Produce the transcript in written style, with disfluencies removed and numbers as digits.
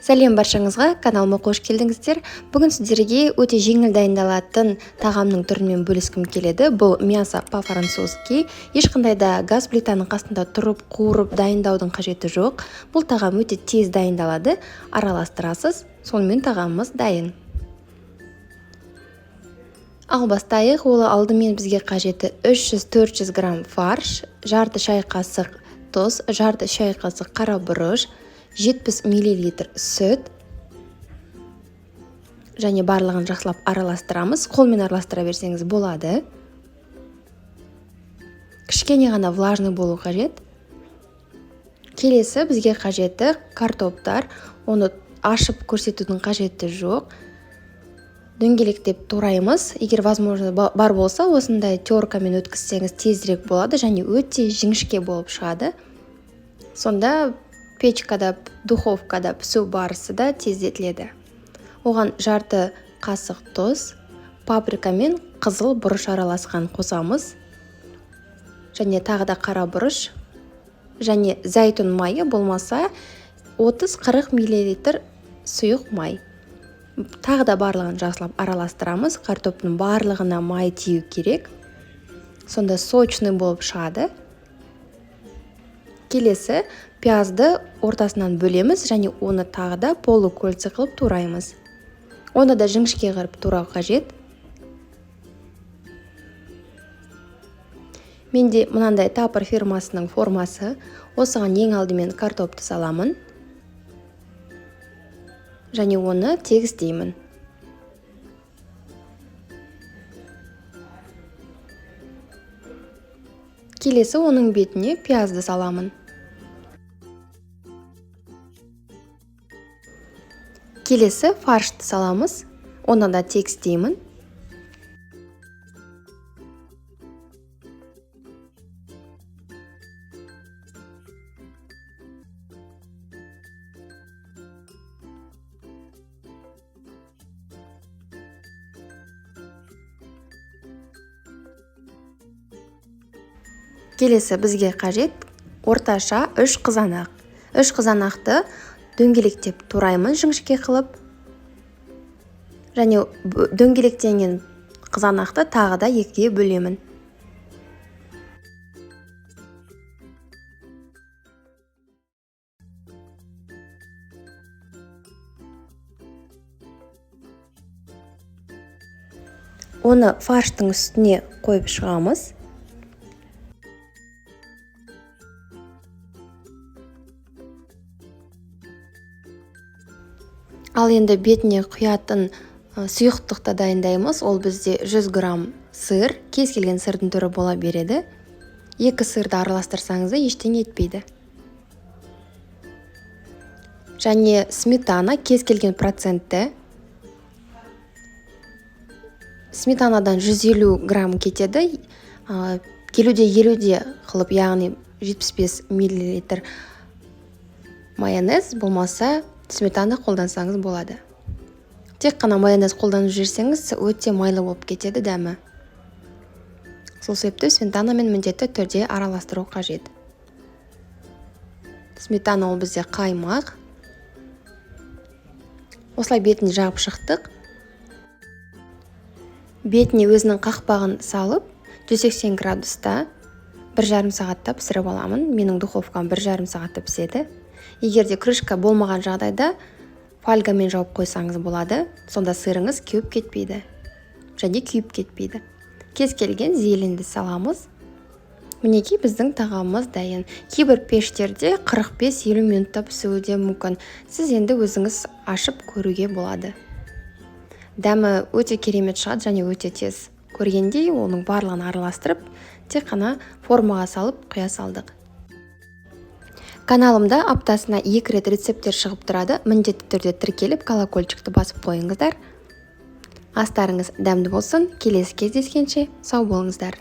Сәлем баршаңызға, каналыма қош келдіңіздер. Бүгін сіздерге өте жеңіл дайындалатын тағамның түрімен бөліскім келеді. Бұл мясо по-французски. Ешқандай да газ плитаның қасында тұрып, қуырып дайындаудың қажеті жоқ. Бұл тағам өте тез дайындалады. Араластырасыз, сонымен тағамымыз дайын. Ал бастайық. Ол алдымен бізге қажеті 300-400 грамм фарш, жарты шай қасық тұз, жарты шай қасық қара бұрыш, 70 мл сүт және барлығын жақсылап араластырамыз. Қолмен араластыра берсеңіз болады. Кішкене ғана влажный болу қажет. Келесі бізге қажеті картоптар. Оны ашып көрсетудің қажеті жоқ. Дөңгелектеп тураймыз. Егер возможно бар болса, осындай теркамен өткізсеңіз тезірек болады және өте жіңішке болып шығады. Сонда печкада, духовкада пісу барысы да тездетіледі. Оған жарты қасық тұз, паприка мен қызыл бұрыш араласқан қосамыз. Және тағы да қара бұрыш және зәйтүн майы, болмаса 30-40 мл сұйық май. Тағы да барлығын жақсылап араластырамыз. Картоптың барлығына май тию керек. Сонда сочный болып шығады. Келесі пиязды ортасынан бөлеміз және оны тағы да полукольца қылып тураймыз. Оны да жіңішке қырып турау қажет. Менде мынандай Таппер фирмасының формасы. Осыған ең алдымен картопты саламын. Және оны тегістеймін. Келесі оның бетіне пиязды саламын. Келесі фаршты саламыз. Оны да тегістеймін. Келесі бізге қажет орташа 3 қызанақ. 3 қызанақты дөңгелектеп тураймыз жіңішке қылып. Және дөңгелектенген қызанақты тағы да екіге бөлемін. Оны фарштың үстіне қойып шығамыз. Ал енді бетіне құятын сұйықтықты дайындаймыз. Ол бізде 100 грамм сыр, кез келген сырдың түрі бола береді. 2 сырды араластырсаңыз да ештеңе етпейді. Және сметана кез келген процентті. Сметанадан 150 грамм кетеді. Келуде қылып, яғни 75 мл майонез, болмаса сметана қолдансаңыз болады. Тек қана майонез қолданып жүрсеңіз, өте майлы болып кетеді дәмі. Сол себепті сметанамен міндетті түрде араластыру қажет. Сметана ол бізде қаймақ. Осылай бетін жағып шықтық. Бетіне өзінің қақпағын салып, 180 градуста 1,5 сағатта пісіріп аламын. Менің духовкам 1,5 сағатта піседі. Егер де крышка болмаған жағдайда фольгамен жауып қойсаңыз болады. Сонда сырыңыз кеуіп кетпейді. Және күйіп кетпейді. Кез келген зеленді саламыз. Мінекей біздің тағамымыз дайын. Кейбір пештерде 45-50 минутта пісуі де мүмкін. Сіз енді өзіңіз ашып көруге болады. Дәмі өте керемет шығады және өте тез. Көргендей оның барлығын араластырып, тек қана формаға салып құя салдық. Каналымда аптасына 2 рет рецепттер шығып тұрады. Міндетті түрде тіркеліп, колокольчикті басып қойыңыздар. Астарыңыз дәмді болсын. Келесі кездескенше сау болыңыздар.